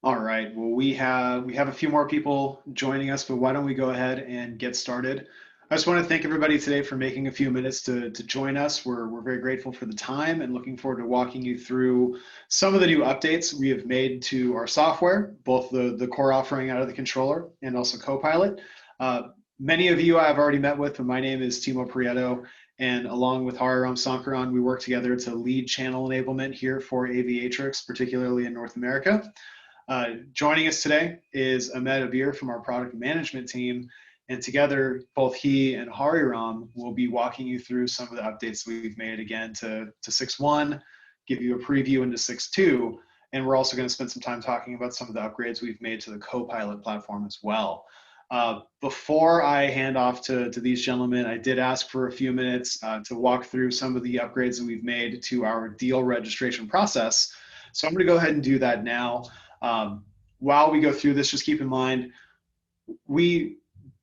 All right. Well, we have a few more people joining us, but why don't we go ahead and get started? I just want to thank everybody today for making a few minutes to join us. We're very grateful for the time and looking forward to walking you through some of the new updates we have made to our software, both the core offering out of the controller and also Copilot. Uh, Many of you I've already met with, but my name is Timo Prieto, and along with Hariram Sankaran, we work together to lead channel enablement here for Aviatrix, particularly in North America. Joining us today is Ahmed Abir from our product management team. And together, both he and Hariram will be walking you through some of the updates we've made again to 6.1, give you a preview into 6.2. And we're also going to spend some time talking about some of the upgrades we've made to the Copilot platform as well. Before I hand off to these gentlemen, I did ask for a few minutes to walk through some of the upgrades that we've made to our deal registration process. So I'm going to go ahead and do that now. While we go through this, just keep in mind, we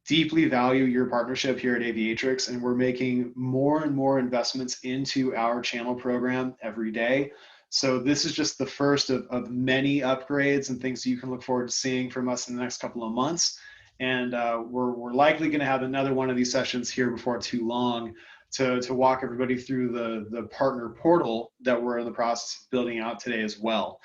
deeply value your partnership here at Aviatrix, and we're making more and more investments into our channel program every day. So this is just the first of many upgrades and things you can look forward to seeing from us in the next couple of months. And we're likely going to have another one of these sessions here before too long to walk everybody through the partner portal that we're in the process of building out today as well.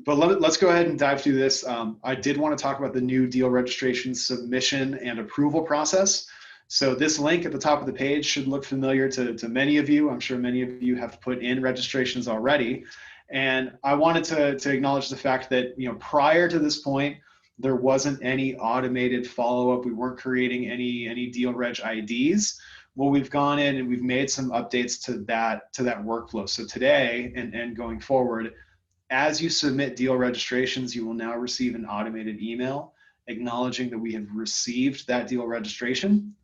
But let's go ahead and dive through this. I did want to talk about the new deal registration submission and approval process. So this link at the top of the page should look familiar to many of you. I'm sure many of you have put in registrations already. And I wanted to acknowledge the fact that, prior to this point, there wasn't any automated follow-up. We weren't creating any deal reg IDs. Well, we've gone in and we've made some updates to that workflow. So today and going forward, as you submit deal registrations, you will now receive an automated email acknowledging that we have received that deal registration.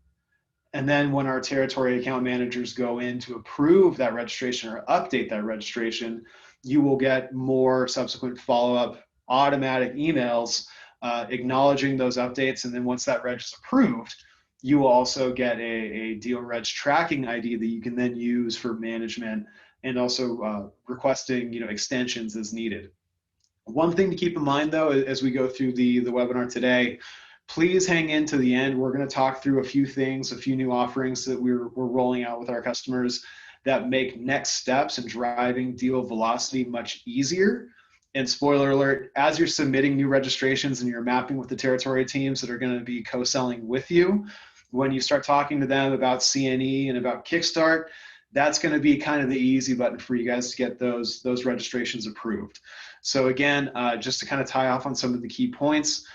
And then when our territory account managers go in to approve that registration or update that registration, you will get more subsequent follow-up automatic emails acknowledging those updates. And then once that reg is approved, you will also get a deal reg tracking ID that you can then use for management and also requesting extensions as needed. One thing to keep in mind, though, as we go through the webinar today, please hang in to the end. We're going to talk through a few things, a few new offerings that we're rolling out with our customers that make next steps and driving deal velocity much easier. And spoiler alert, as you're submitting new registrations and you're mapping with the territory teams that are going to be co-selling with you, when you start talking to them about CNE and about Kickstart, that's going to be kind of the easy button for you guys to get those registrations approved. So again, just to kind of tie off on some of the key points,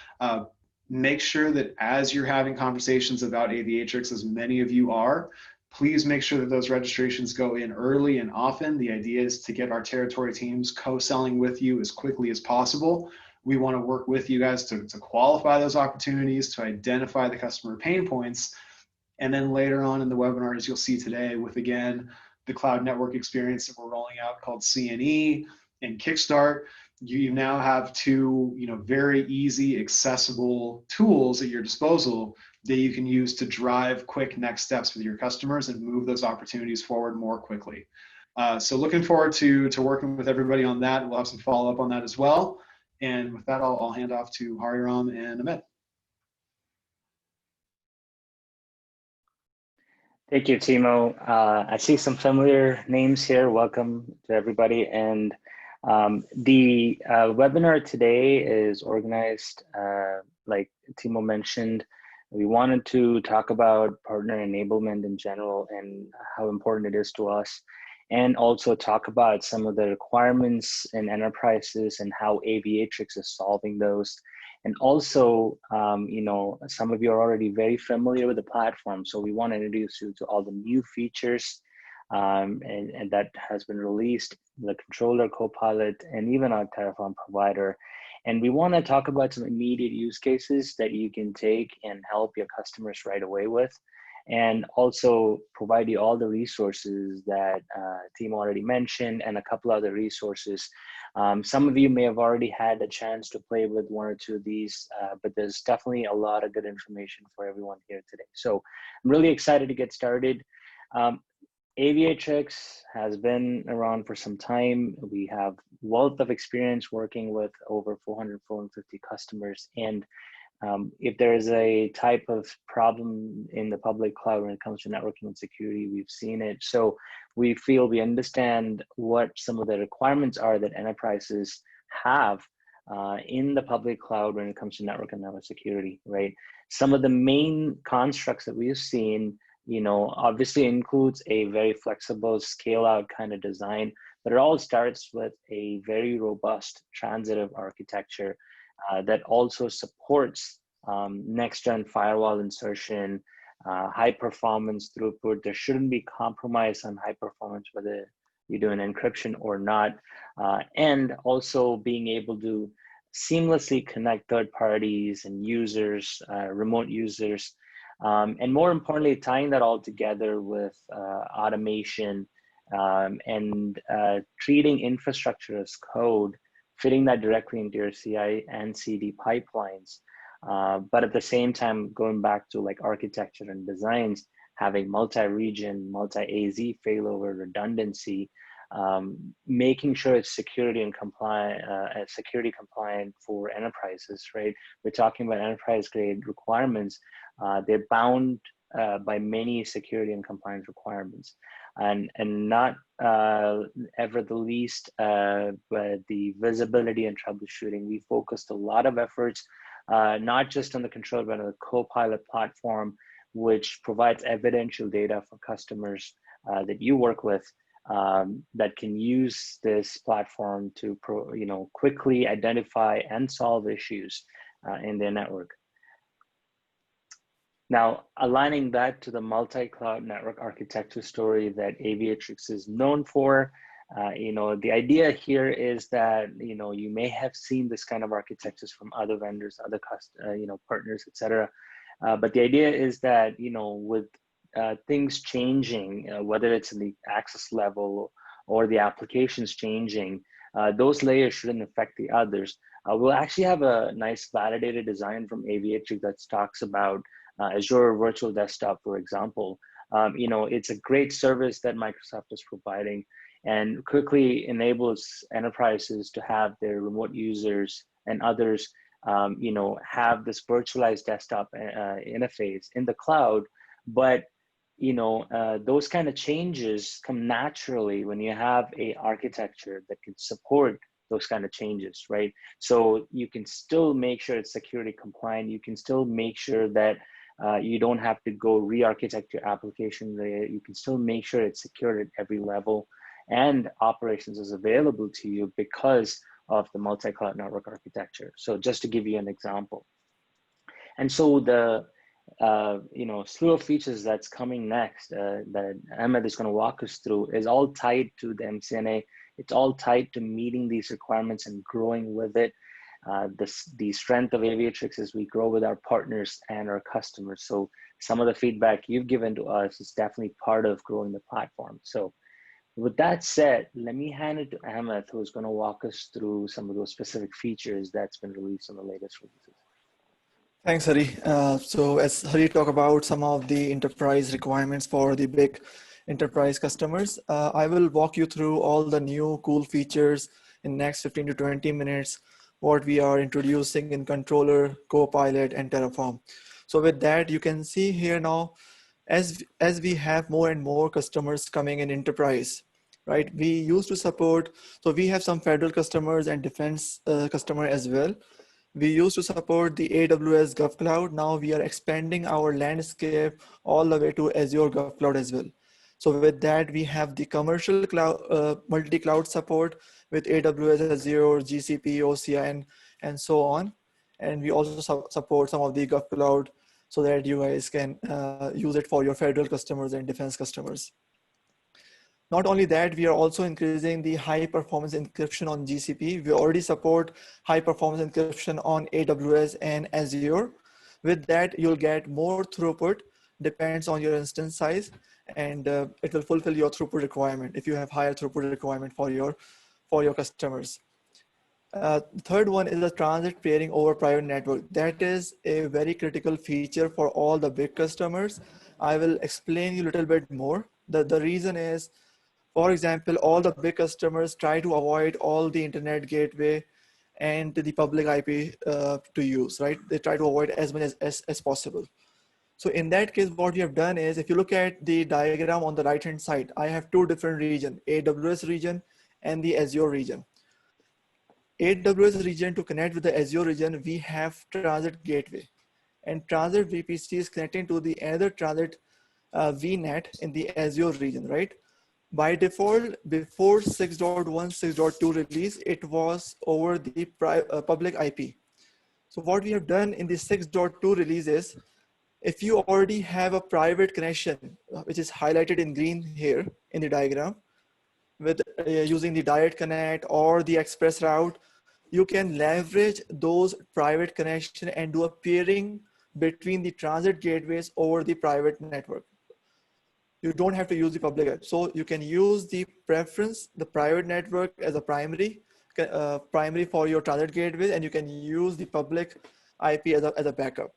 make sure that as you're having conversations about Aviatrix, as many of you are, please make sure that those registrations go in early and often. The idea is to get our territory teams co-selling with you as quickly as possible. We want to work with you guys to qualify those opportunities, to identify the customer pain points. And then later on in the webinar, as you'll see today, with again, the cloud network experience that we're rolling out called CNE and Kickstart, you now have two very easy, accessible tools at your disposal that you can use to drive quick next steps with your customers and move those opportunities forward more quickly. So looking forward to working with everybody on that. We'll have some follow-up on that as well. And with that, I'll hand off to Hariram and Amit. Thank you, Timo. I see some familiar names here. Welcome to everybody. And the webinar today is organized, like Timo mentioned. We wanted to talk about partner enablement in general and how important it is to us, and also talk about some of the requirements in enterprises and how Aviatrix is solving those. And also, some of you are already very familiar with the platform, so we want to introduce you to all the new features and that has been released, the controller, Copilot, and even our Terraform provider. And we want to talk about some immediate use cases that you can take and help your customers right away with, and also provide you all the resources that Timo already mentioned and a couple other resources. Some of you may have already had a chance to play with one or two of these, but there's definitely a lot of good information for everyone here today. So I'm really excited to get started. Aviatrix has been around for some time. We have wealth of experience working with over 400, 450 customers. And if there is a type of problem in the public cloud when it comes to networking and security, we've seen it. So we feel we understand what some of the requirements are that enterprises have in the public cloud when it comes to network and network security, right? Some of the main constructs that we've seen, obviously includes a very flexible scale out kind of design, but it all starts with a very robust transitive architecture that also supports next-gen firewall insertion, high performance throughput. There shouldn't be compromise on high performance, whether you do an encryption or not. And also being able to seamlessly connect third parties and users, remote users. And more importantly, tying that all together with automation and treating infrastructure as code, fitting that directly into your CI and CD pipelines. But at the same time, going back to like architecture and designs, having multi-region, multi-AZ failover redundancy, making sure it's security compliant for enterprises, right? We're talking about enterprise grade requirements. They're bound by many security and compliance requirements, and not ever the least, but the visibility and troubleshooting. We focused a lot of efforts, not just on the control, but on the Copilot platform, which provides evidential data for customers that you work with, that can use this platform to quickly identify and solve issues in their network. Now, aligning that to the multi-cloud network architecture story that Aviatrix is known for, the idea here is that, you may have seen this kind of architectures from other vendors, other partners, etc. But the idea is that, with things changing, whether it's in the access level or the applications changing, those layers shouldn't affect the others. We'll actually have a nice validated design from Aviatrix that talks about Azure Virtual Desktop, for example. It's a great service that Microsoft is providing and quickly enables enterprises to have their remote users and others, have this virtualized desktop interface in the cloud. But those kind of changes come naturally when you have a architecture that can support those kind of changes, right? So you can still make sure it's security compliant. You can still make sure that you don't have to go re-architect your application layer. You can still make sure it's secured at every level, and operations is available to you because of the multi-cloud network architecture. So just to give you an example. And so the slew of features that's coming next that Ahmed is going to walk us through is all tied to the MCNA. It's all tied to meeting these requirements and growing with it. The strength of Aviatrix is we grow with our partners and our customers. So some of the feedback you've given to us is definitely part of growing the platform. So with that said, let me hand it to Ahmed, who's going to walk us through some of those specific features that's been released in the latest releases. Thanks, Hari. So as Hari talked about some of the enterprise requirements for the big enterprise customers, I will walk you through all the new cool features in next 15 to 20 minutes, what we are introducing in Controller, Copilot, and Terraform. So with that, you can see here now, as we have more and more customers coming in enterprise, right? We used to support, so we have some federal customers and defense customer as well. We used to support the AWS GovCloud. Now we are expanding our landscape all the way to Azure GovCloud as well. So with that, we have the commercial cloud, multi-cloud support with AWS, Azure, GCP, OCI, and so on. And we also support some of the GovCloud so that you guys can use it for your federal customers and defense customers. Not only that, we are also increasing the high performance encryption on GCP. We already support high performance encryption on AWS and Azure. With that, you'll get more throughput, depends on your instance size, and it will fulfill your throughput requirement if you have higher throughput requirement for your customers. Third one is the transit pairing over private network. That is a very critical feature for all the big customers. I will explain you a little bit more. The reason is, for example, all the big customers try to avoid all the internet gateway and the public IP to use, right? They try to avoid as many as possible. So in that case, what we have done is, if you look at the diagram on the right-hand side, I have two different regions, AWS region and the Azure region. AWS region, to connect with the Azure region, we have transit gateway, and transit VPC is connecting to the another transit VNet in the Azure region, right? By default, before 6.1, 6.2 release, it was over the public IP. So what we have done in the 6.2 release is, if you already have a private connection, which is highlighted in green here in the diagram, with using the direct connect or the express route, you can leverage those private connection and do a peering between the transit gateways over the private network. You don't have to use the public app. So you can use the preference, the private network as a primary for your transit gateway, and you can use the public IP as a backup.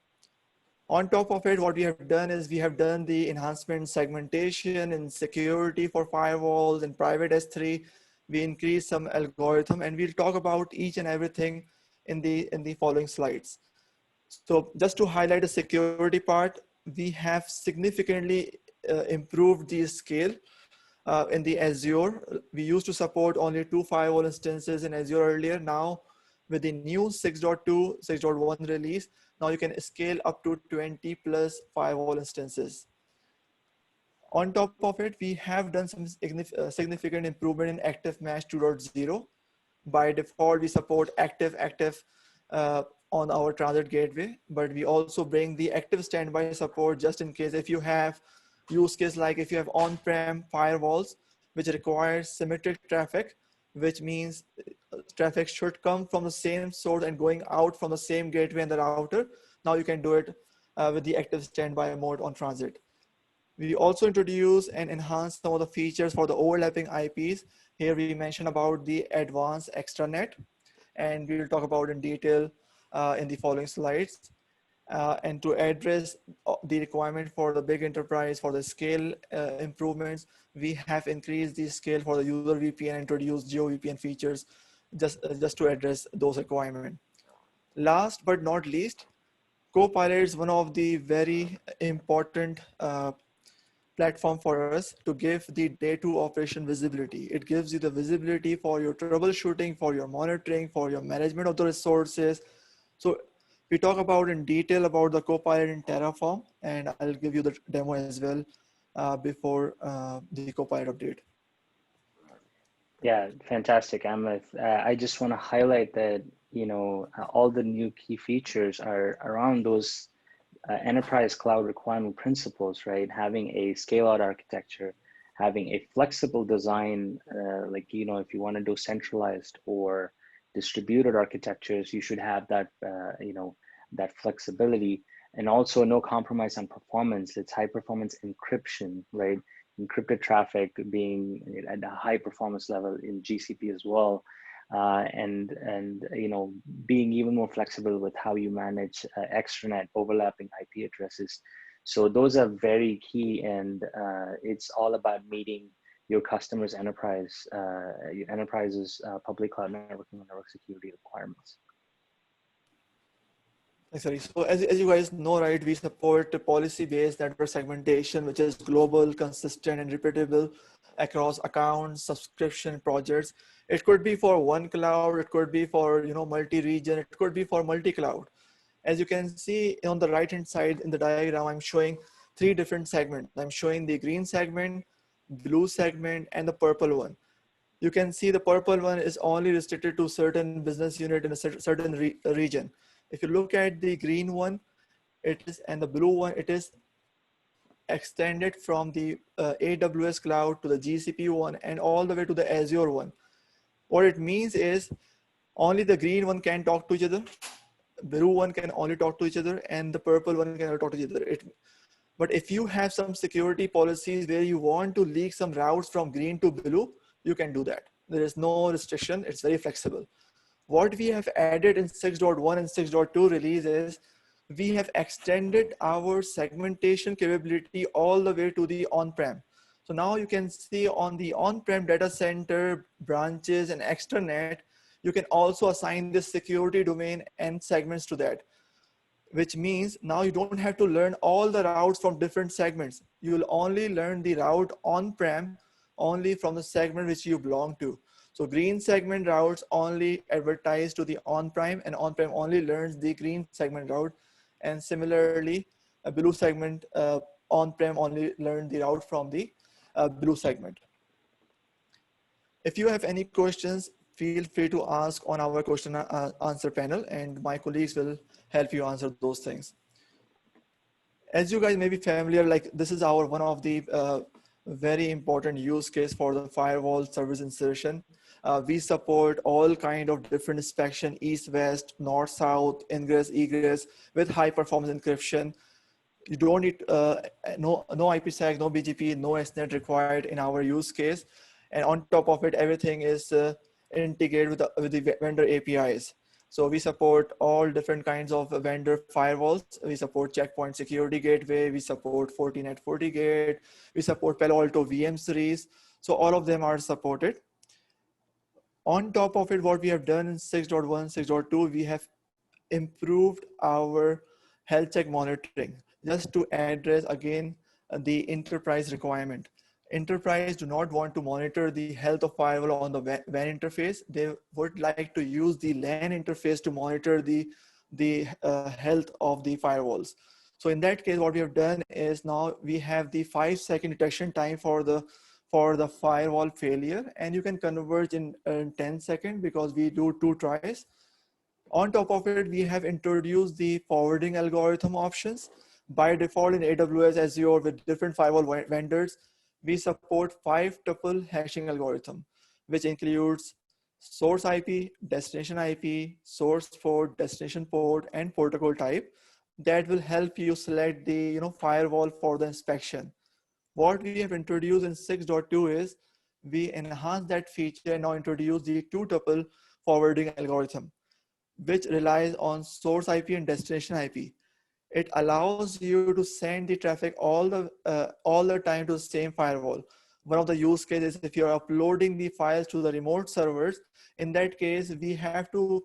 On top of it, what we have done is we have done the enhancement segmentation and security for firewalls and private S3. We increased some algorithm, and we'll talk about each and everything in the following slides. So just to highlight the security part, we have significantly improved the scale in the Azure. We used to support only 2 firewall instances in Azure earlier. Now with the new 6.2, 6.1 release, now you can scale up to 20 plus firewall instances. On top of it, we have done some significant improvement in Active Mesh 2.0. By default, we support active on our transit gateway, but we also bring the active standby support just in case if you have use case like if you have on-prem firewalls which requires symmetric traffic, which means traffic should come from the same source and going out from the same gateway and the router. Now you can do it with the active standby mode on transit. We also introduce and enhance some of the features for the overlapping IPs. Here we mention about the advanced extranet, and we will talk about in detail in the following slides. And to address the requirement for the big enterprise for the scale improvements, we have increased the scale for the user VPN, introduced geo VPN features just to address those requirements. Last but not least, Copilot is one of the very important platform for us to give the day to operation visibility. It gives you the visibility for your troubleshooting, for your monitoring, for your management of the resources. So we talk about in detail about the Copilot in Terraform, and I'll give you the demo as well before the Copilot update. Yeah, fantastic, Amrit. I just want to highlight that, all the new key features are around those enterprise cloud requirement principles, right? Having a scale out architecture, having a flexible design, if you want to do centralized or distributed architectures, you should have that, that flexibility, and also no compromise on performance. It's high performance encryption, right? Encrypted traffic being at a high performance level in GCP as well. And being even more flexible with how you manage extranet overlapping IP addresses. So those are very key, and it's all about meeting your customers' enterprise's public cloud networking and network security requirements. Thanks, Hari. So as you guys know, right, we support policy-based network segmentation, which is global, consistent, and repeatable across accounts, subscription, projects. It could be for one cloud, it could be for multi-region, it could be for multi-cloud. As you can see on the right-hand side in the diagram, I'm showing 3 different segments. I'm showing the green segment, blue segment, and the purple one. You can see the purple one is only restricted to certain business unit in a certain region. If you look at the green one, and the blue one, it is extended from the AWS cloud to the GCP one and all the way to the Azure one. What it means is only the green one can talk to each other, blue one can only talk to each other, and the purple one can only talk to each other. But if you have some security policies where you want to leak some routes from green to blue, you can do that. There is no restriction. It's very flexible. What we have added in 6.1 and 6.2 releases, we have extended our segmentation capability all the way to the on-prem. So now you can see on the on-prem data center branches and extranet, you can also assign this security domain and segments to that, which means now you don't have to learn all the routes from different segments. You will only learn the route on-prem only from the segment which you belong to. So green segment routes only advertise to the on-prem, and on-prem only learns the green segment route. And similarly, a blue segment on-prem only learn the route from the blue segment. If you have any questions, feel free to ask on our question answer panel, and my colleagues will help you answer those things. As you guys may be familiar, like this is our one of the very important use case for the firewall service insertion. We support all kind of different inspection, east, west, north, south, ingress, egress with high performance encryption. You don't need no IPsec, no BGP, no SNET required in our use case. And on top of it, everything is integrated with the vendor APIs. So we support all different kinds of vendor firewalls. We support Checkpoint Security Gateway. We support Fortinet FortiGate. We support Palo Alto VM series. So all of them are supported. On top of it, what we have done in 6.1, 6.2, we have improved our health check monitoring just to address again the enterprise requirement. Enterprise do not want to monitor the health of firewall on the WAN interface. They would like to use the LAN interface to monitor the health of the firewalls. So in that case, what we have done is now we have the 5-second detection time for the firewall failure, and you can converge in 10 seconds because we do 2 tries. On top of it, we have introduced the forwarding algorithm options. By default in AWS Azure with different firewall vendors, we support 5-tuple hashing algorithm, which includes source IP, destination IP, source port, destination port, and protocol type. That will help you select the firewall for the inspection. What we have introduced in 6.2 is we enhance that feature and now introduce the 2-tuple forwarding algorithm, which relies on source IP and destination IP. It allows you to send the traffic all the time to the same firewall. One of the use cases, if you're uploading the files to the remote servers, in that case, we have to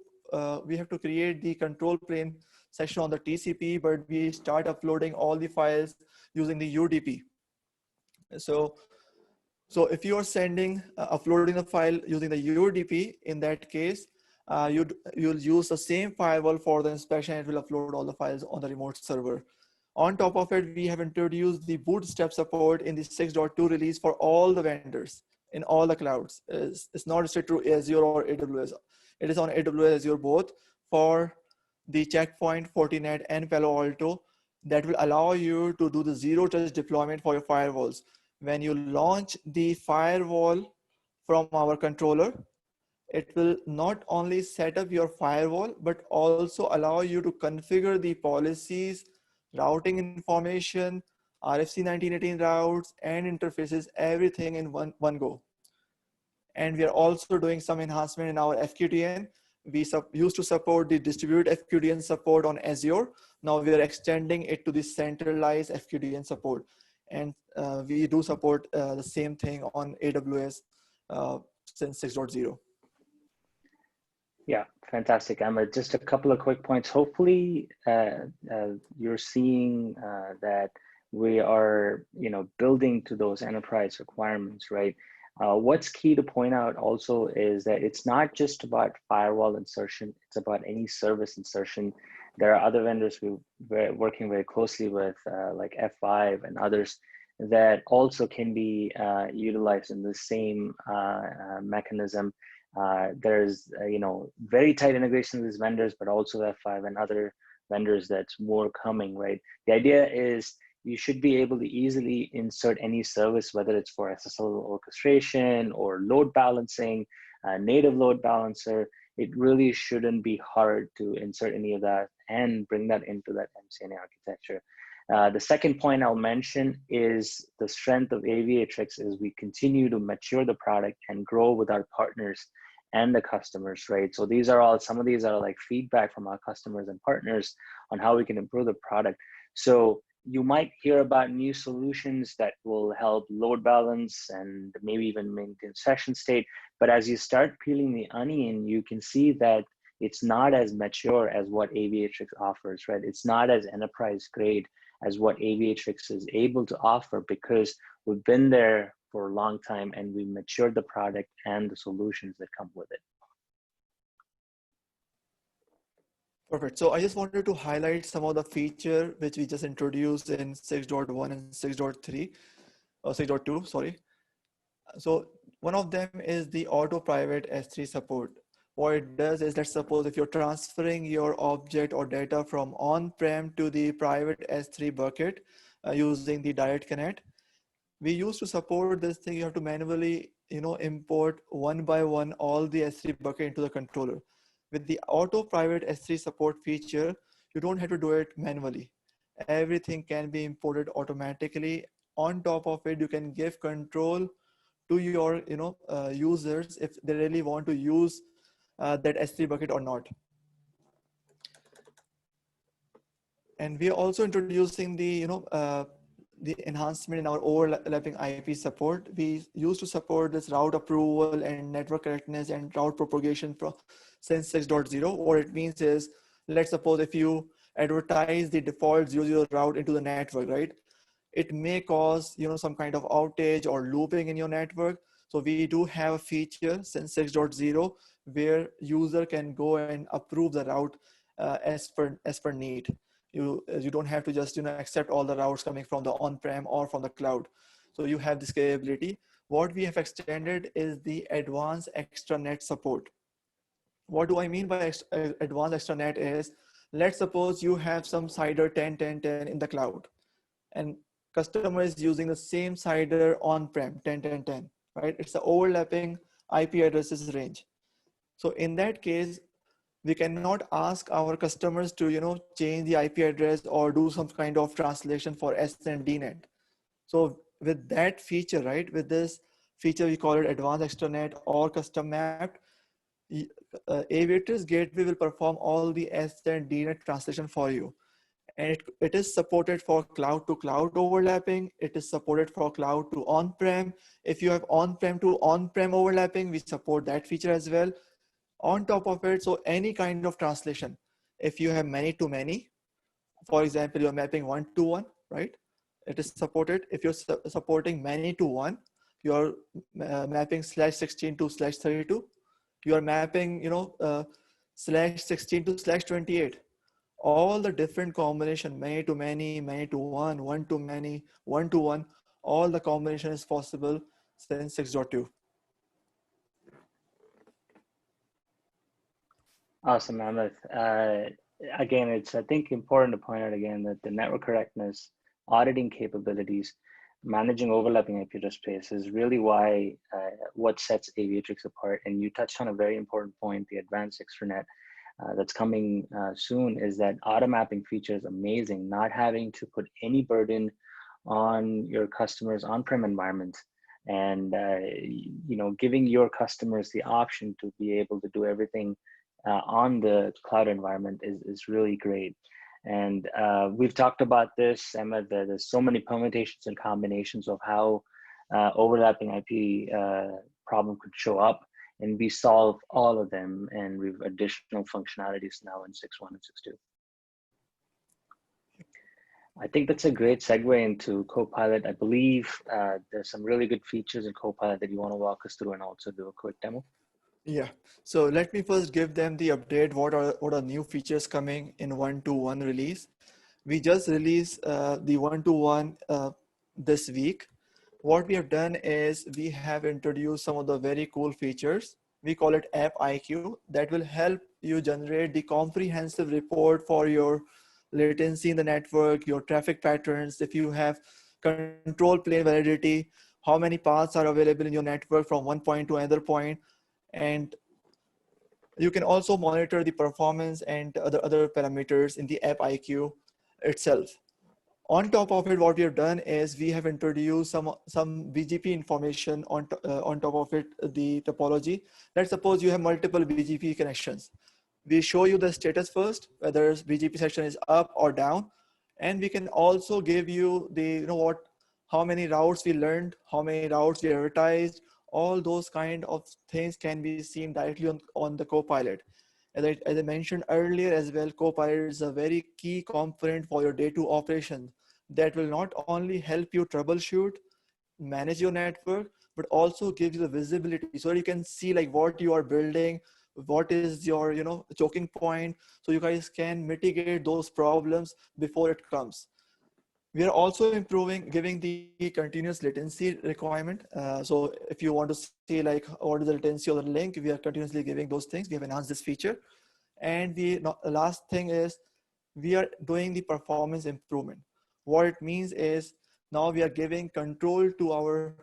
create the control plane section on the TCP, but we start uploading all the files using the UDP. So if you are uploading the file using the UDP, in that case, you'll use the same firewall for the inspection. It will upload all the files on the remote server. On top of it, we have introduced the bootstrap support in the 6.2 release for all the vendors in all the clouds. It's not restricted to Azure or AWS. It is on AWS, Azure both for the Checkpoint, Fortinet, and Palo Alto. That will allow you to do the zero-touch deployment for your firewalls. When you launch the firewall from our controller, it will not only set up your firewall, but also allow you to configure the policies, routing information, RFC 1918 routes, and interfaces, everything in one go. And we are also doing some enhancement in our FQDN. We used to support the distributed FQDN support on Azure. Now we are extending it to the centralized FQDN support. And we do support the same thing on AWS since 6.0. Yeah, fantastic, Ahmed. Just a couple of quick points. Hopefully, you're seeing that we are, building to those enterprise requirements, right? What's key to point out also is that it's not just about firewall insertion, it's about any service insertion. There are other vendors we're working very closely with, like F5 and others, that also can be utilized in the same mechanism. There's very tight integration with these vendors, but also F5 and other vendors that's more coming, right? The idea is you should be able to easily insert any service, whether it's for SSL orchestration or load balancing, native load balancer. It really shouldn't be hard to insert any of that and bring that into that MCNA architecture. The second point I'll mention is the strength of Aviatrix is we continue to mature the product and grow with our partners and the customers, right? So some of these are like feedback from our customers and partners on how we can improve the product. So you might hear about new solutions that will help load balance and maybe even maintain session state. But as you start peeling the onion, you can see that it's not as mature as what Aviatrix offers, right? It's not as enterprise grade as what Aviatrix is able to offer, because we've been there for a long time and we matured the product and the solutions that come with it. Perfect. So I just wanted to highlight some of the feature which we just introduced in 6.1 and 6.3 or 6.2, sorry. So one of them is the auto private S3 support. What it does is, let's suppose if you're transferring your object or data from on-prem to the private S3 bucket using the direct connect, we used to support this thing. You have to manually, import one by one all the S3 bucket into the controller. With the auto private S3 support feature, you don't have to do it manually. Everything can be imported automatically. On top of it, you can give control to your users if they really want to use that S3 bucket or not. And we are also introducing the enhancement in our overlapping IP support. We used to support this route approval and network correctness and route propagation since 6.0. What it means is, let's suppose if you advertise the default 00 route into the network, right? It may cause some kind of outage or looping in your network. So we do have a feature since 6.0 where user can go and approve the route as per need. You don't have to just accept all the routes coming from the on-prem or from the cloud. So you have this capability. What we have extended is the advanced extranet support. What do I mean by advanced extranet is, let's suppose you have some CIDR 10.10.10 in the cloud, and customer is using the same CIDR on-prem 10.10.10, right? It's the overlapping IP addresses range. So in that case, we cannot ask our customers to change the IP address or do some kind of translation for S and DNet. So with that feature, right, with this feature, we call it advanced extranet or custom mapped, Aviatrix gateway will perform all the S and DNet translation for you. And it is supported for cloud to cloud overlapping. It is supported for cloud to on-prem. If you have on-prem to on-prem overlapping, we support that feature as well. On top of it, so any kind of translation, if you have many to many, for example, you're mapping 1 to 1, right? It is supported. If you're supporting many to 1, you're mapping /16 to /32. You're mapping, /16 to /28. All the different combination, many to many, many to one, one to many, one to one, all the combination is possible since 6.2. Awesome, Ahmed. Again, it's, I think, important to point out again that the network correctness, auditing capabilities, managing overlapping IP address space is really why what sets Aviatrix apart. And you touched on a very important point, the advanced extranet that's coming soon, is that auto mapping feature is amazing, not having to put any burden on your customers' on-prem environment, and giving your customers the option to be able to do everything on the cloud environment is really great. And we've talked about this, Emma, there's so many permutations and combinations of how overlapping IP problem could show up, and we solve all of them, and we've additional functionalities now in 6.1 and 6.2. I think that's a great segue into Copilot. I believe there's some really good features in Copilot that you want to walk us through and also do a quick demo. Yeah. So let me first give them the update. What are new features coming in 1.2.1 release? We just released the 1.2.1 this week. What we have done is we have introduced some of the very cool features. We call it App IQ, that will help you generate the comprehensive report for your latency in the network, your traffic patterns. If you have control plane validity, how many paths are available in your network from one point to another point. And you can also monitor the performance and other parameters in the App IQ itself. On top of it, what we have done is we have introduced some BGP information on top of it, the topology. Let's suppose you have multiple BGP connections. We show you the status first, whether BGP section is up or down. And we can also give you the, how many routes we learned, how many routes we advertised. All those kind of things can be seen directly on the Copilot. As I mentioned earlier as well, Copilot is a very key component for your day-to operation that will not only help you troubleshoot, manage your network, but also gives you the visibility so you can see like what you are building, what is your choking point, so you guys can mitigate those problems before it comes. We are also improving, giving the continuous latency requirement. So if you want to see like what is the latency of the link, we are continuously giving those things. We have enhanced this feature. And the last thing is we are doing the performance improvement. What it means is now we are giving control to our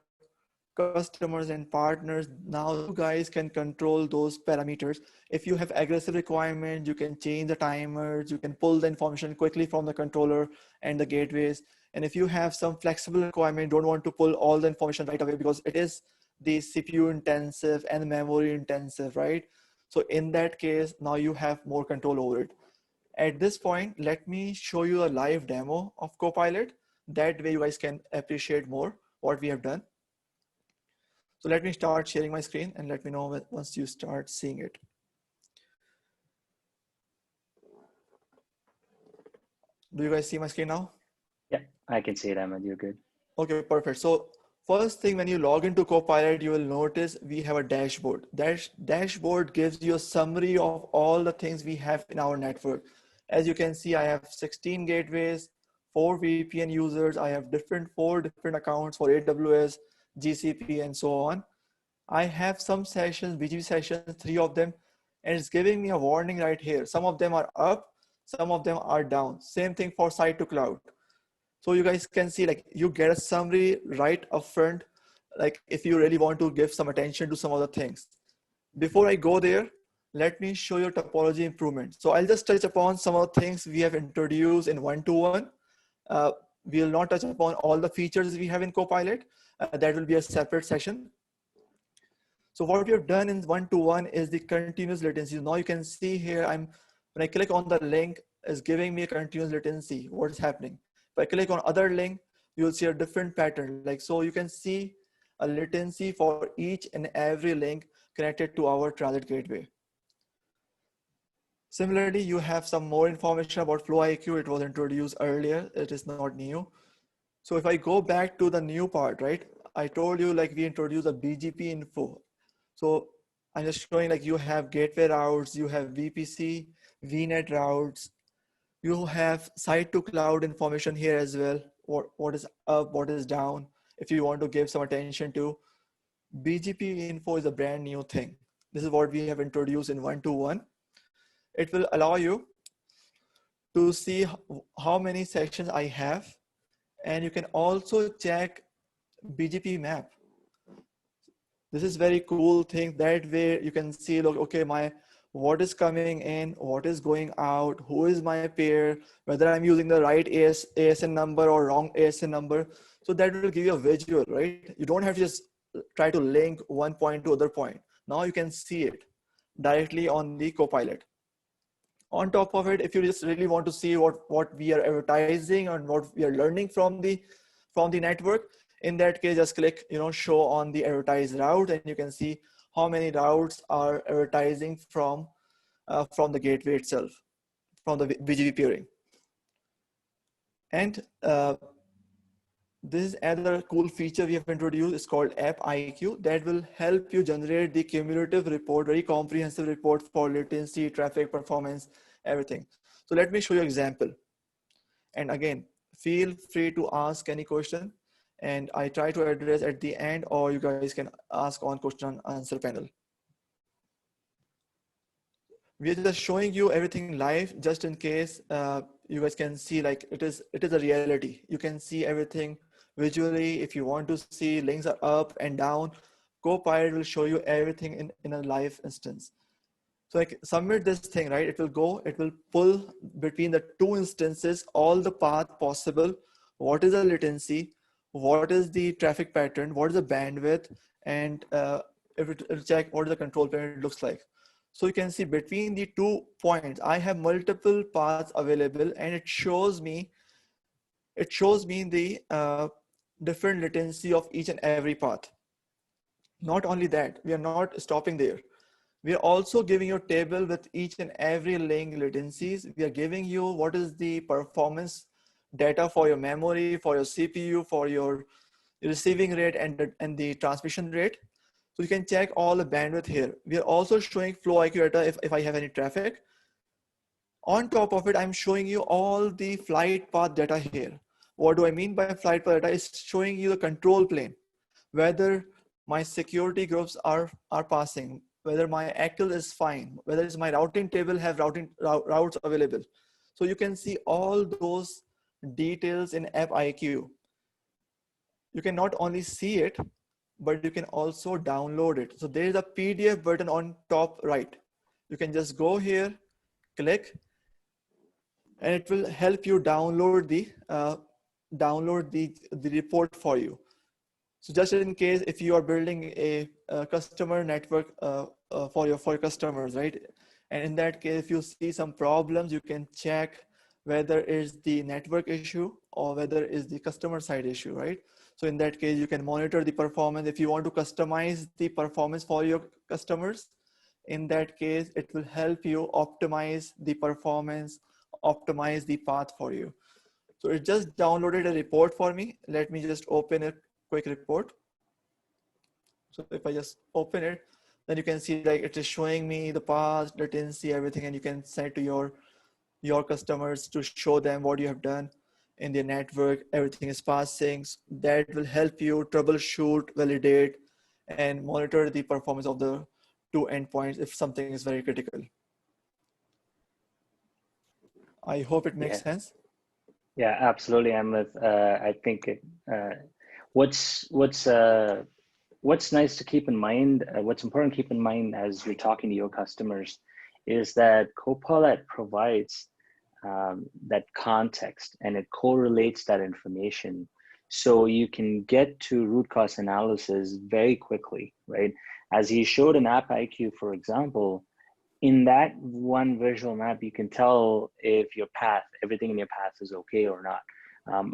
customers and partners. Now you guys can control those parameters. If you have aggressive requirements, you can change the timers, you can pull the information quickly from the controller and the gateways. And if you have some flexible requirement, don't want to pull all the information right away because it is the CPU intensive and memory intensive, right? So in that case, now you have more control over it. At this point, let me show you a live demo of Copilot. That way you guys can appreciate more what we have done. So let me start sharing my screen and let me know once you start seeing it. Do you guys see my screen now? Yeah, I can see it, Ahmed. You're good. Okay, perfect. So first thing, when you log into Copilot, you will notice we have a dashboard. Dashboard gives you a summary of all the things we have in our network. As you can see, I have 16 gateways, 4 VPN users. I have 4 different accounts for AWS, GCP, and so on. I have some sessions, BGP sessions, 3 of them, and it's giving me a warning right here. Some of them are up, some of them are down. Same thing for site to cloud. So you guys can see like you get a summary right up front, like if you really want to give some attention to some other things. Before I go there, let me show you topology improvement. So I'll just touch upon some of the things we have introduced in one-to-one. We will not touch upon all the features we have in Copilot. That will be a separate session. So what we have done in one-to-one is the continuous latency. Now you can see here, when I click on the link, it's giving me a continuous latency, what is happening. If I click on other link, you'll see a different pattern. Like, so you can see a latency for each and every link connected to our transit gateway. Similarly, you have some more information about Flow IQ. It was introduced earlier. It is not new. So if I go back to the new part, right? I told you like we introduced a BGP info. So I'm just showing like you have gateway routes, you have VPC, VNet routes, you have site to cloud information here as well. What is up, what is down. If you want to give some attention to, BGP info is a brand new thing. This is what we have introduced in one-to-one. It will allow you to see how many sections I have. And you can also check BGP map. This is very cool thing. That way you can see, look, okay, what is coming in, what is going out, who is my pair, whether I'm using the right ASN number or wrong ASN number. So that will give you a visual, right? You don't have to just try to link one point to other point. Now you can see it directly on the Copilot. On top of it, if you just really want to see what we are advertising and what we are learning from the network, in that case, just click, show on the advertised route, and you can see how many routes are advertising from the gateway itself, from the BGP peering. And this is another cool feature we have introduced. It's called App IQ. That will help you generate the cumulative report, very comprehensive report for latency, traffic, performance, everything. So let me show you an example. And again, feel free to ask any question, and I try to address at the end, or you guys can ask on question and answer panel. We are just showing you everything live, just in case you guys can see like it is a reality. You can see everything visually. If you want to see links are up and down, Copilot will show you everything in a live instance. So like submit this thing, right? It will pull between the 2 instances, all the path possible. What is the latency? What is the traffic pattern? What is the bandwidth? And it'll check what the control plane looks like. So you can see between the 2 points, I have multiple paths available, and it shows me it shows me the different latency of each and every path. Not only that, we are not stopping there. We are also giving you a table with each and every link latencies. We are giving you what is the performance data for your memory, for your CPU, for your receiving rate and the transmission rate. So you can check all the bandwidth here. We are also showing flow IQ data if I have any traffic. On top of it, I'm showing you all the flight path data here. What do I mean by flight path data? It's showing you the control plane, whether my security groups are passing, whether my ACL is fine, whether it's my routing table have routes available. So you can see all those details in App IQ. You can not only see it, but you can also download it. So there is a PDF button on top right. You can just go here, click, and it will help you download the report for you. So just in case if you are building a customer network for your customers, right? And in that case, if you see some problems, you can check whether it's the network issue or whether it's the customer side issue, right? So in that case, you can monitor the performance. If you want to customize the performance for your customers, in that case, it will help you optimize the performance, optimize the path for you. So it just downloaded a report for me. Let me just open a quick report. So if I just open it, then you can see like it is showing me the path, latency, everything, and you can send it to your customers to show them what you have done in the network. Everything is passing. That will help you troubleshoot, validate, and monitor the performance of the two endpoints if something is very critical. I hope it makes sense. Yeah, absolutely, Amrit. I think what's nice to keep in mind, what's important to keep in mind as you're talking to your customers is that Copilot provides that context and it correlates that information so you can get to root cause analysis very quickly, right? As he showed in App IQ, for example, in that one visual map, you can tell if your path, everything in your path is okay or not.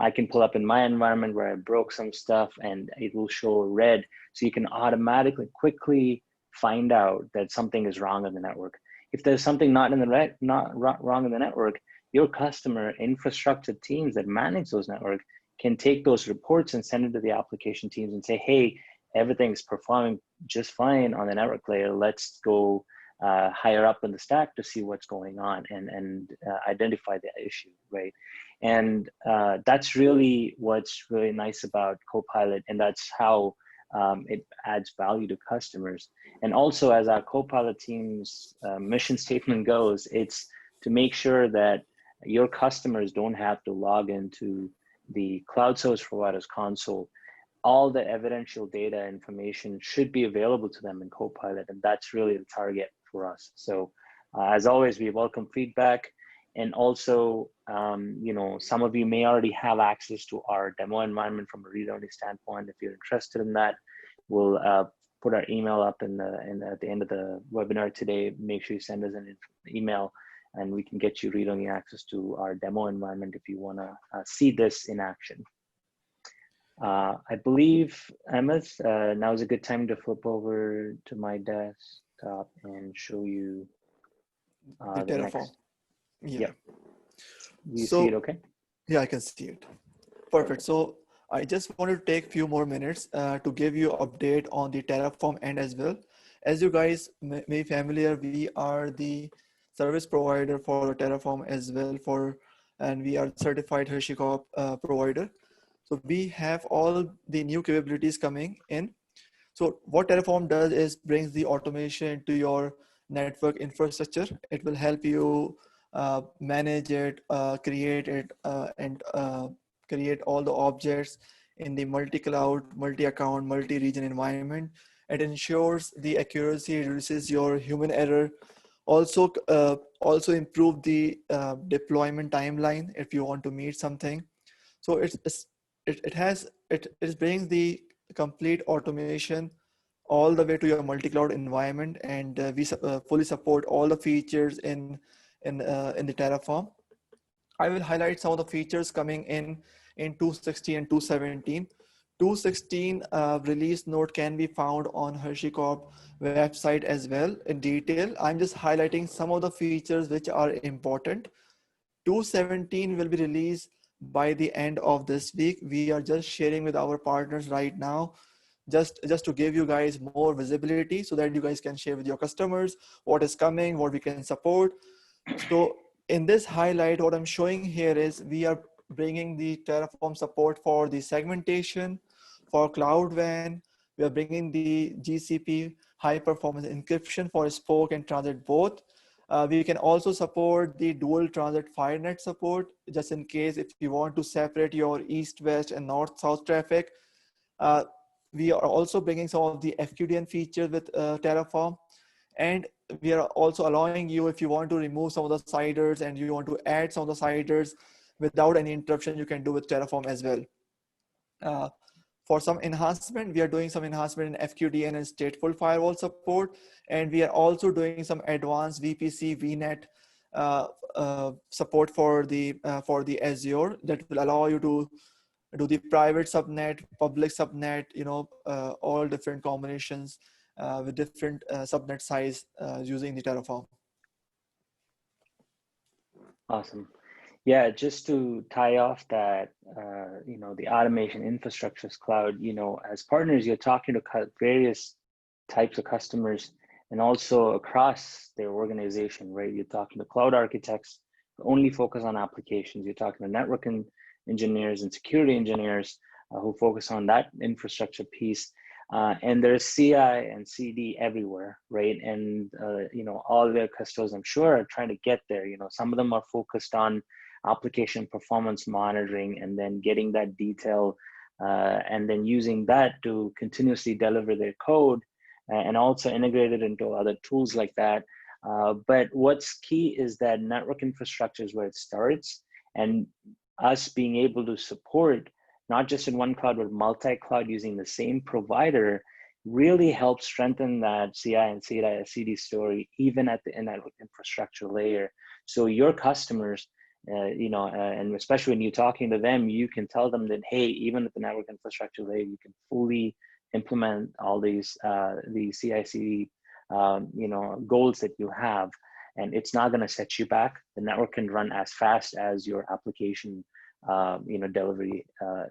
I can pull up in my environment where I broke some stuff and it will show red. So you can automatically quickly find out that something is wrong in the network. If there's something not wrong in the network, your customer infrastructure teams that manage those networks can take those reports and send it to the application teams and say, hey, everything's performing just fine on the network layer. Let's go higher up in the stack to see what's going on and identify the issue, right? And that's really what's really nice about Copilot, and that's how it adds value to customers. And also, as our Copilot team's mission statement goes, it's to make sure that your customers don't have to log into the cloud service provider's console. All the evidential data information should be available to them in Copilot, and that's really the target for us. So as always, we welcome feedback. And also, you know, some of you may already have access to our demo environment from a read-only standpoint. If you're interested in that, we'll put our email up at the end of the webinar today. Make sure you send us an email and we can get you read-only access to our demo environment if you want to see this in action. I believe, Amit, now is a good time to flip over to my desktop and show you the Terraform. next. Yeah. You see it okay? Yeah, I can see it. Perfect. So I just wanted to take a few more minutes to give you an update on the Terraform end as well. As you guys may be familiar, we are the service provider for Terraform as well, and we are certified HashiCorp provider. So we have all the new capabilities coming in. So what Terraform does is brings the automation to your network infrastructure. It will help you manage it, create it, and create all the objects in the multi-cloud, multi-account, multi-region environment. It ensures the accuracy, reduces your human error. Also improve the deployment timeline if you want to meet something. So it brings the complete automation all the way to your multi-cloud environment, and we fully support all the features in the Terraform. I will highlight some of the features coming in in 216 and 217. 216 release note can be found on HashiCorp website as well in detail. I'm just highlighting some of the features which are important. 217 will be released by the end of this week. We are just sharing with our partners right now, just to give you guys more visibility so that you guys can share with your customers what is coming, what we can support. So in this highlight, what I'm showing here is we are bringing the Terraform support for the segmentation, for Cloud WAN. We are bringing the GCP high performance encryption for Spoke and Transit both. We can also support the dual transit FireNet support, just in case if you want to separate your east-west and north-south traffic. Uh, we are also bringing some of the FQDN features with Terraform. And we are also allowing you, if you want to remove some of the siders and you want to add some of the siders without any interruption, you can do with Terraform as well. For some enhancement, we are doing some enhancement in FQDN and stateful firewall support. And we are also doing some advanced VPC, VNet support for the Azure that will allow you to do the private subnet, public subnet, all different combinations with different subnet size using the Terraform. Awesome. Yeah, just to tie off that, the automation infrastructure as cloud, as partners, you're talking to various types of customers and also across their organization, right? You're talking to cloud architects who only focus on applications. You're talking to network engineers and security engineers who focus on that infrastructure piece. And there's CI and CD everywhere, right? And, all their customers, I'm sure, are trying to get there. Some of them are focused on application performance monitoring and then getting that detail and then using that to continuously deliver their code and also integrate it into other tools like that. But what's key is that network infrastructure is where it starts, and us being able to support not just in one cloud, but multi-cloud using the same provider really helps strengthen that CI and CD story, even at the network infrastructure layer. So your customers, and especially when you're talking to them, you can tell them that, hey, even at the network infrastructure layer, you can fully implement all these CI/CD, goals that you have, and it's not going to set you back. The network can run as fast as your application, delivery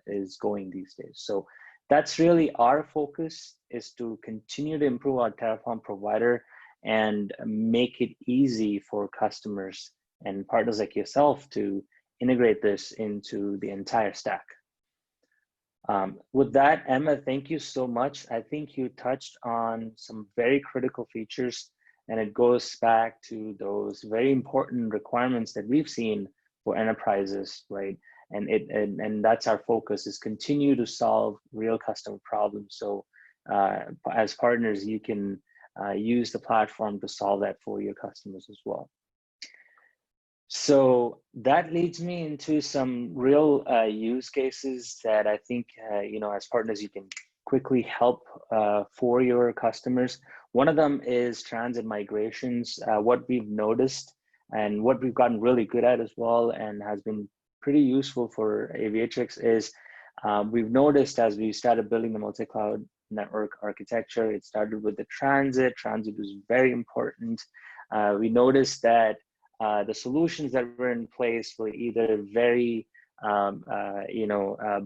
is going these days. So that's really our focus, is to continue to improve our Terraform provider and make it easy for customers and partners like yourself to integrate this into the entire stack. With that, Emma, thank you so much. I think you touched on some very critical features, and it goes back to those very important requirements that we've seen for enterprises, right? And that's our focus, is continue to solve real customer problems. So as partners, you can use the platform to solve that for your customers as well. So that leads me into some real use cases that I think, as partners, you can quickly help for your customers. One of them is transit migrations. What we've noticed and what we've gotten really good at as well, and has been pretty useful for Aviatrix, is we've noticed as we started building the multi-cloud network architecture, it started with the transit. Transit was very important. We noticed that the solutions that were in place were either very,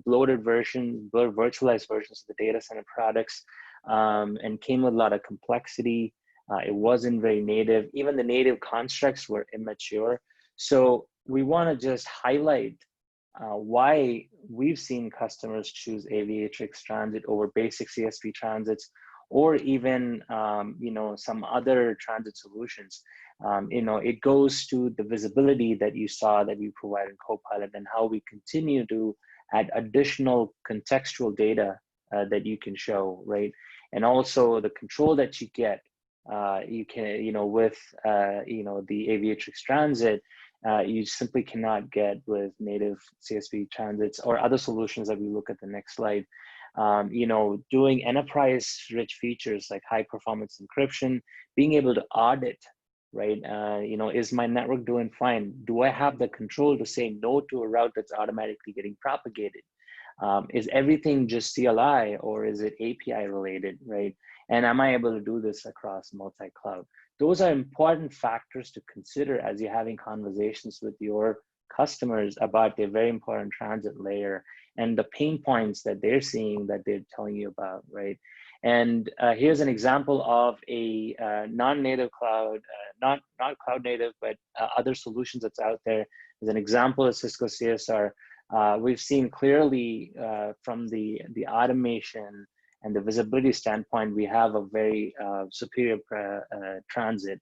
bloated versions, virtualized versions of the data center products, and came with a lot of complexity. It wasn't very native. Even the native constructs were immature. So we want to just highlight why we've seen customers choose Aviatrix Transit over basic CSP transits, or even some other transit solutions. It goes to the visibility that you saw that we provide in Copilot, and how we continue to add additional contextual data that you can show, right? And also the control that you get, you can, with, the Aviatrix Transit, you simply cannot get with native CSP transits or other solutions that we look at the next slide. Doing enterprise rich features like high performance encryption, being able to audit right? Is my network doing fine? Do I have the control to say no to a route that's automatically getting propagated? Is everything just CLI or is it API related, right? And am I able to do this across multi-cloud? Those are important factors to consider as you're having conversations with your customers about their very important transit layer and the pain points that they're seeing that they're telling you about, right? And here's an example of a non-native cloud, not cloud native, but other solutions that's out there. As an example of Cisco CSR, we've seen clearly from the automation and the visibility standpoint, we have a very superior transit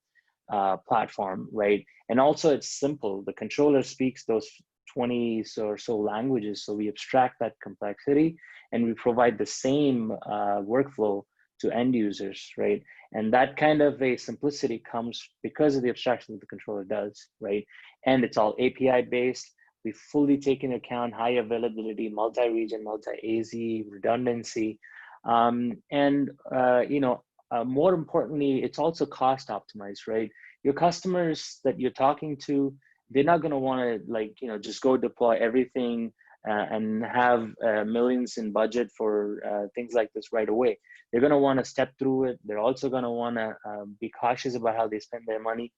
platform, right? And also it's simple. The controller speaks those 20 or so languages, so we abstract that complexity and we provide the same workflow to end users, right? And that kind of a simplicity comes because of the abstraction that the controller does, right? And it's all API based. We fully take into account high availability, multi-region, multi-AZ, redundancy. More importantly, it's also cost optimized, right? Your customers that you're talking to, they're not going to want to just go deploy everything and have millions in budget for things like this right away. They're going to want to step through it. They're also going to want to be cautious about how they spend their money.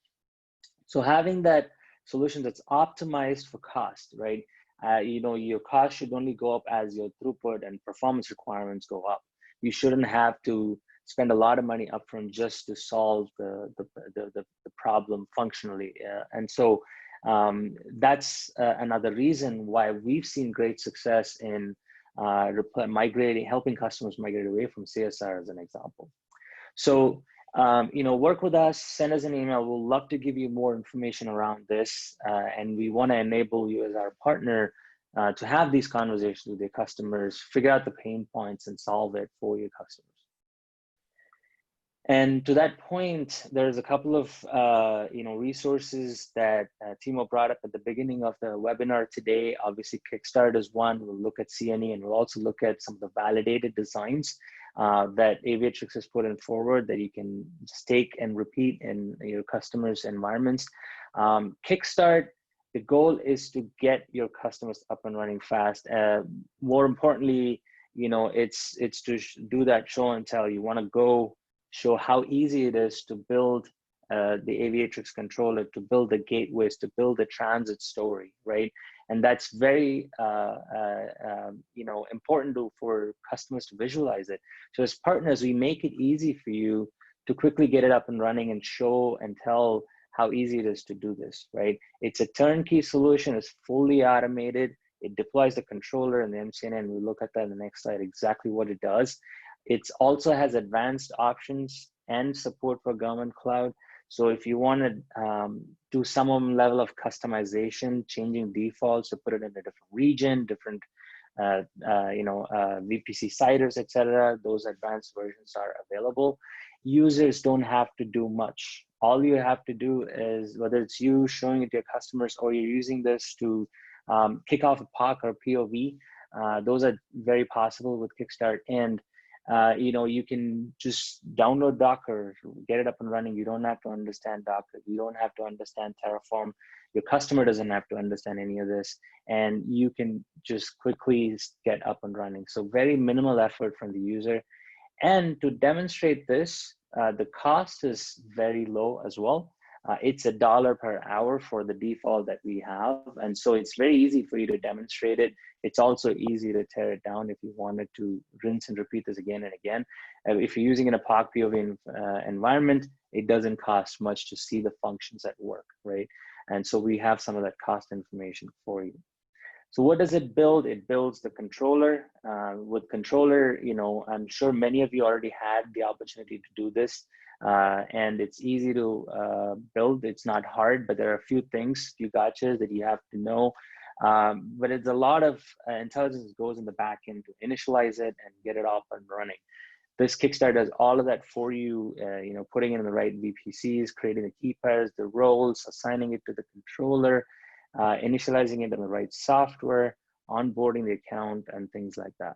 So having that solution that's optimized for cost, right? Your cost should only go up as your throughput and performance requirements go up. You shouldn't have to spend a lot of money upfront just to solve the problem functionally. And so that's another reason why we've seen great success in helping customers migrate away from CSR as an example. So, work with us, send us an email. We'll love to give you more information around this. And we want to enable you as our partner to have these conversations with your customers, figure out the pain points and solve it for your customers. And to that point, there's a couple of resources that Timo brought up at the beginning of the webinar today. Obviously, Kickstart is one. We'll look at CNE and we'll also look at some of the validated designs that Aviatrix has put in forward that you can just take and repeat in your customers' environments. Kickstart, the goal is to get your customers up and running fast. More importantly, it's to do that show and tell. You want to go show how easy it is to build the Aviatrix controller, to build the gateways, to build the transit story, right? And that's very important for customers to visualize it. So as partners, we make it easy for you to quickly get it up and running and show and tell how easy it is to do this, right? It's a turnkey solution. It's fully automated. It deploys the controller and the MCN, and we look at that in the next slide, exactly what it does. It also has advanced options and support for government cloud. So if you want to do some level of customization, changing defaults to put it in a different region, different VPC CIDRs, etc., those advanced versions are available. Users don't have to do much. All you have to do is, whether it's you showing it to your customers or you're using this to kick off a POC or POV, those are very possible with Kickstart. And you can just download Docker, get it up and running. You don't have to understand Docker. You don't have to understand Terraform. Your customer doesn't have to understand any of this. And you can just quickly get up and running. So very minimal effort from the user. And to demonstrate this, the cost is very low as well. It's $1 per hour for the default that we have. And so it's very easy for you to demonstrate it. It's also easy to tear it down if you wanted to rinse and repeat this again and again. If you're using in a POC POV environment, it doesn't cost much to see the functions at work, right? And so we have some of that cost information for you. So what does it build? It builds the controller. With controller, I'm sure many of you already had the opportunity to do this. And it's easy to build. It's not hard, but there are a few things, few gotchas that you have to know. But it's a lot of intelligence that goes in the back end to initialize it and get it off and running. This Kickstart does all of that for you, putting it in the right VPCs, creating the key pairs, the roles, assigning it to the controller, initializing it in the right software, onboarding the account, and things like that.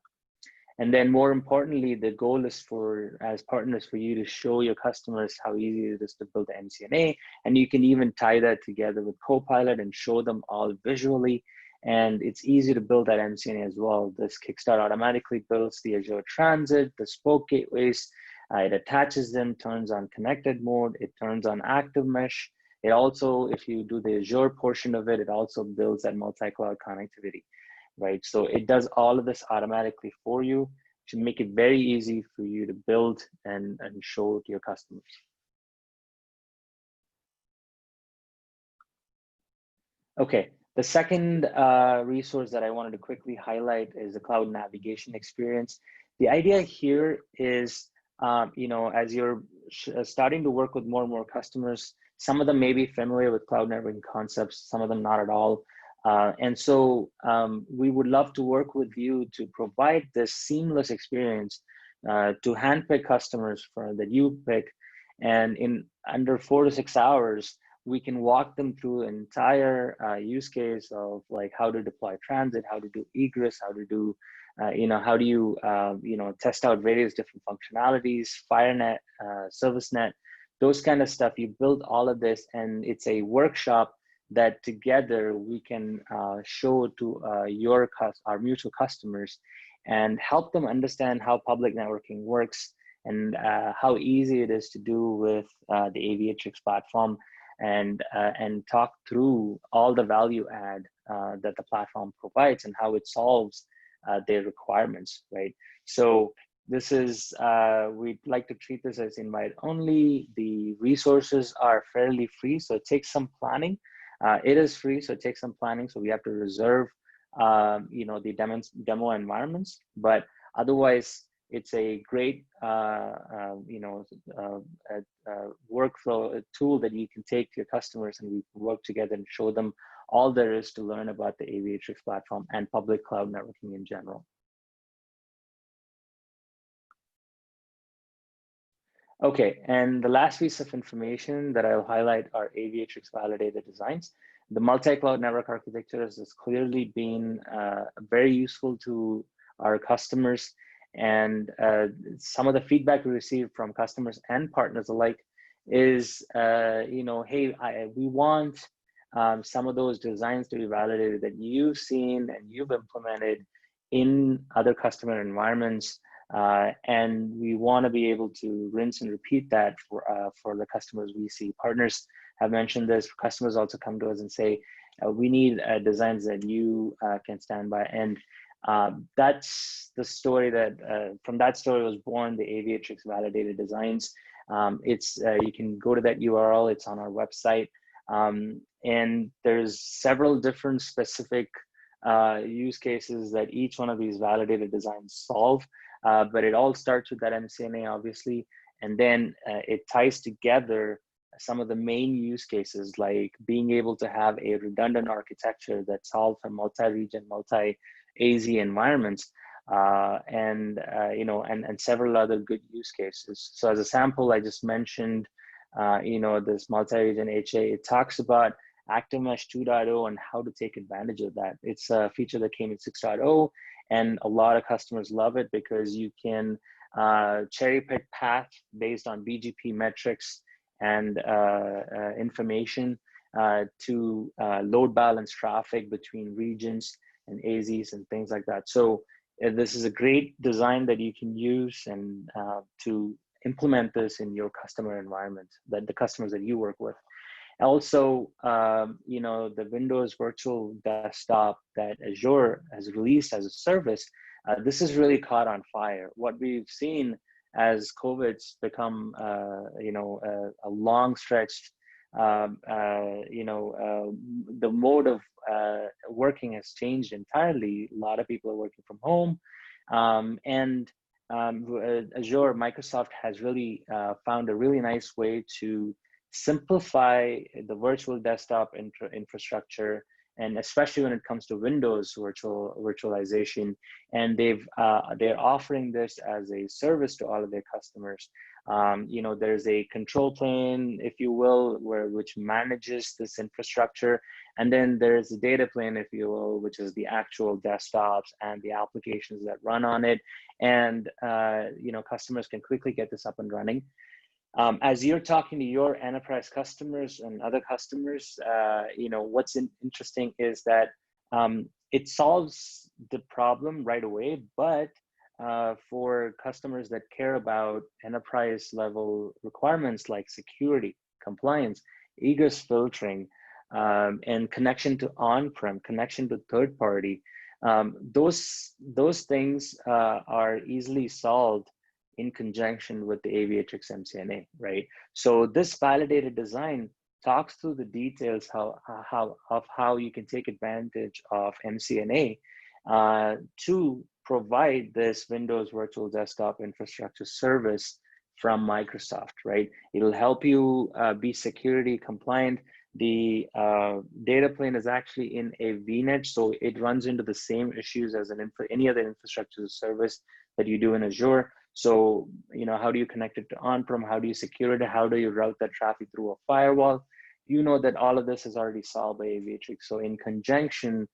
And then more importantly, the goal is for, as partners, for you to show your customers how easy it is to build the MCNA. And you can even tie that together with Copilot and show them all visually. And it's easy to build that MCNA as well. This Kickstart automatically builds the Azure Transit, the Spoke gateways. It attaches them, turns on connected mode, it turns on active mesh. It also, if you do the Azure portion of it, it also builds that multi-cloud connectivity, right? So it does all of this automatically for you to make it very easy for you to build and show to your customers. Okay, the second resource that I wanted to quickly highlight is the cloud navigation experience. The idea here is, you know, as you're starting to work with more and more customers, some of them may be familiar with cloud networking concepts, some of them not at all. And so we would love to work with you to provide this seamless experience to handpick customers that you pick. And in under 4 to 6 hours, we can walk them through an entire use case of like how to deploy transit, how to do egress, how to do, you know, how do you, you know, test out various different functionalities, FireNet, ServiceNet, those kind of stuff. You build all of this, and it's a workshop that together we can show to our mutual customers and help them understand how public networking works and how easy it is to do with the Aviatrix platform, and talk through all the value add that the platform provides and how it solves their requirements, right? So this is, we'd like to treat this as invite only. The resources are fairly free, so it takes some planning. It is free, so it takes some planning. So we have to reserve, you know, the demo environments, but otherwise it's a great, you know, workflow tool that you can take to your customers, and we can work together and show them all there is to learn about the Aviatrix platform and public cloud networking in general. Okay, and the last piece of information that I'll highlight are Aviatrix validated designs. The multi-cloud network architecture has clearly been very useful to our customers, and some of the feedback we received from customers and partners alike is, you know, hey, we want some of those designs to be validated that you've seen and you've implemented in other customer environments. And we want to be able to rinse and repeat that for the customers we see. Partners have mentioned this. Customers also come to us and say, we need designs that you can stand by. And that's the story that, from that story was born the Aviatrix validated designs. You can go to that URL, it's on our website. And there's several different specific use cases that each one of these validated designs solve. But it all starts with that MCNA, obviously, and then it ties together some of the main use cases, like being able to have a redundant architecture that solves for multi-region, multi-AZ environments, you know, and several other good use cases. So as a sample, I just mentioned, you know, this multi-region HA. It talks about Active Mesh 2.0 and how to take advantage of that. It's a feature that came in 6.0. And a lot of customers love it because you can cherry pick path based on BGP metrics and information to load balance traffic between regions and AZs and things like that. So this is a great design that you can use and to implement this in your customer environment, that the customers that you work with. Also, you know, the Windows Virtual Desktop that Azure has released as a service, this has really caught on fire. What we've seen as COVID's become, you know, a long stretched, you know, the mode of working has changed entirely. A lot of people are working from home, and Azure, Microsoft has really found a really nice way to simplify the virtual desktop infrastructure and especially when it comes to Windows virtualization. And they're offering this as a service to all of their customers. There's a control plane, if you will, which manages this infrastructure. And then there's a data plane, if you will, which is the actual desktops and the applications that run on it. And, customers can quickly get this up and running. As you're talking to your enterprise customers and other customers, what's interesting is that it solves the problem right away, but for customers that care about enterprise level requirements like security, compliance, egress filtering, and connection to on-prem, connection to third party, those things are easily solved in conjunction with the Aviatrix MCNA, right? So this validated design talks through the details of how you can take advantage of MCNA to provide this Windows Virtual Desktop Infrastructure service from Microsoft, right? It'll help you be security compliant. The data plane is actually in a VNet, so it runs into the same issues as any other infrastructure service that you do in Azure. So, how do you connect it to on-prem? How do you secure it? How do you route that traffic through a firewall? You know that all of this is already solved by Aviatrix. So in conjunction,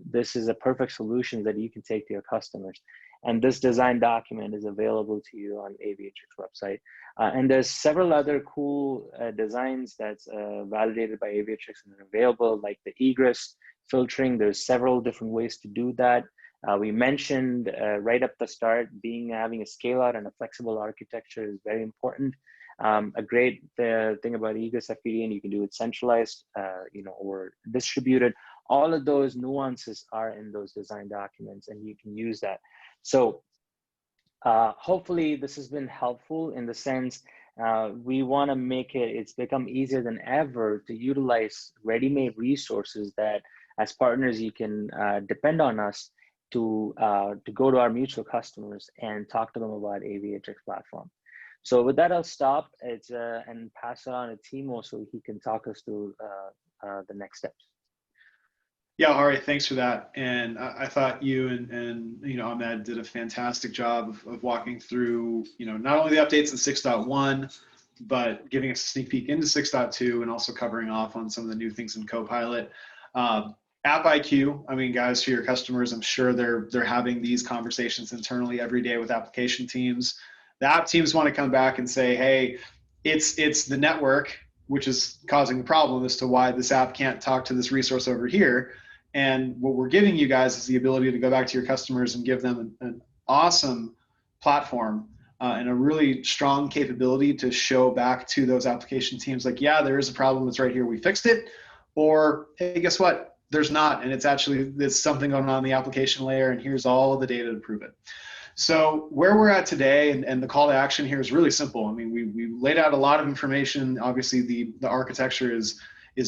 this is a perfect solution that you can take to your customers. And this design document is available to you on Aviatrix website. And there's several other cool designs that's validated by Aviatrix and available, like the egress filtering. There's several different ways to do that. We mentioned right up the start, having a scale out and a flexible architecture is very important. A great thing about egress FPDN, you can do it centralized, or distributed. All of those nuances are in those design documents, and you can use that. So hopefully this has been helpful in the sense we want to make it's become easier than ever to utilize ready-made resources that as partners you can depend on us to go to our mutual customers and talk to them about Aviatrix platform. So with that, I'll stop and pass it on to Timo so he can talk us through the next steps. Yeah, Hari, thanks for that. And I thought you and Ahmed did a fantastic job of walking through, not only the updates in 6.1, but giving us a sneak peek into 6.2 and also covering off on some of the new things in Copilot. App IQ, I mean, guys, for your customers, I'm sure they're having these conversations internally every day with application teams. The app teams want to come back and say, hey, it's the network which is causing the problem as to why this app can't talk to this resource over here. And what we're giving you guys is the ability to go back to your customers and give them an awesome platform and a really strong capability to show back to those application teams like, yeah, there is a problem, it's right here, we fixed it. Or, hey, guess what? There's not, and it's something going on in the application layer, and here's all the data to prove it. So where we're at today, and the call to action here is really simple. I mean, we laid out a lot of information. Obviously, the architecture is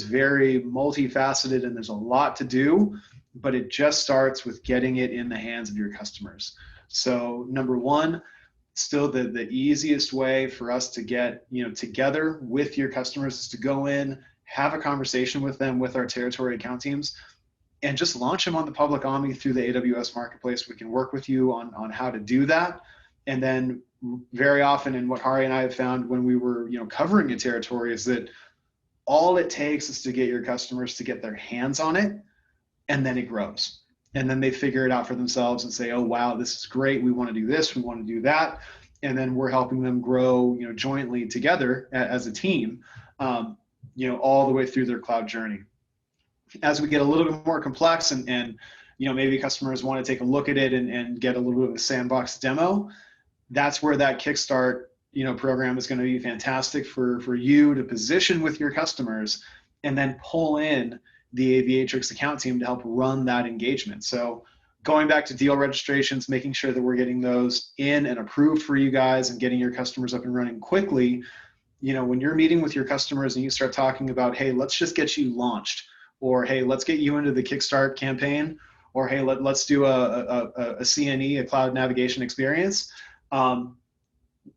very multifaceted, and there's a lot to do, but it just starts with getting it in the hands of your customers. So number one, still the easiest way for us to get together with your customers is to go in, have a conversation with them, with our territory account teams, and just launch them on the public Omni through the AWS Marketplace. We can work with you on how to do that. And then very often, and what Hari and I have found when we were covering a territory, is that all it takes is to get your customers to get their hands on it, and then it grows. And then they figure it out for themselves and say, oh, wow, this is great. We want to do this. We want to do that. And then we're helping them grow jointly together as a team, all the way through their cloud journey. As we get a little bit more complex and maybe customers want to take a look at it and get a little bit of a sandbox demo, that's where that Kickstart program is going to be fantastic for you to position with your customers and then pull in the Aviatrix account team to help run that engagement. So going back to deal registrations, making sure that we're getting those in and approved for you guys and getting your customers up and running quickly. When you're meeting with your customers and you start talking about, hey, let's just get you launched, or hey, let's get you into the Kickstart campaign, or hey, let's do a CNE, a cloud navigation experience.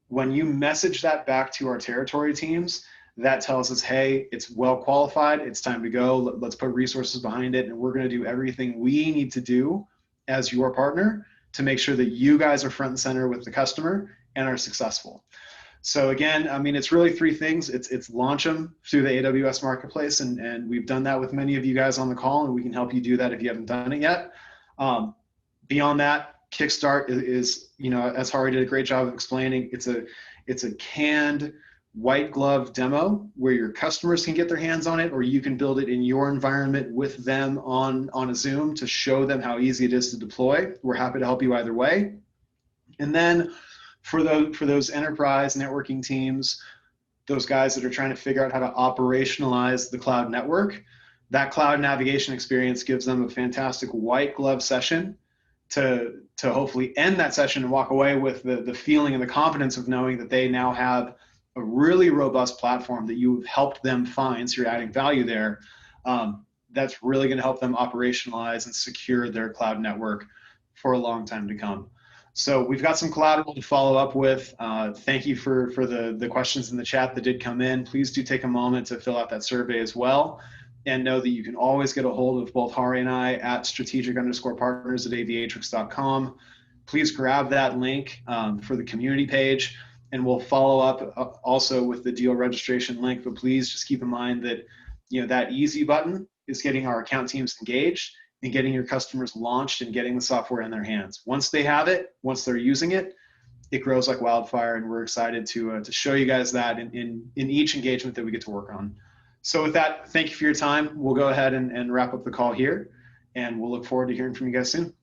When you message that back to our territory teams, that tells us, hey, it's well qualified, it's time to go, let's put resources behind it, and we're going to do everything we need to do as your partner to make sure that you guys are front and center with the customer and are successful. So again, I mean, it's really three things. It's launch them through the AWS marketplace, and we've done that with many of you guys on the call, and we can help you do that if you haven't done it yet. Beyond that, Kickstart is, you know, as Hari did a great job of explaining, it's a canned white glove demo where your customers can get their hands on it, or you can build it in your environment with them on a Zoom to show them how easy it is to deploy. We're happy to help you either way. And then for those enterprise networking teams, those guys that are trying to figure out how to operationalize the cloud network, that cloud navigation experience gives them a fantastic white glove session to hopefully end that session and walk away with the feeling and the confidence of knowing that they now have a really robust platform that you've helped them find, so you're adding value there. That's really going to help them operationalize and secure their cloud network for a long time to come. So we've got some collateral to follow up with. Thank you for the questions in the chat that did come in. Please do take a moment to fill out that survey as well. And know that you can always get a hold of both Hari and I at strategic_partners@aviatrix.com. Please grab that link for the community page, and we'll follow up also with the deal registration link. But please just keep in mind that, you know, that easy button is getting our account teams engaged and getting your customers launched and getting the software in their hands. Once they have it, once they're using it, it grows like wildfire, and we're excited to show you guys that in each engagement that we get to work on. So with that, thank you for your time. We'll go ahead and wrap up the call here, and we'll look forward to hearing from you guys soon.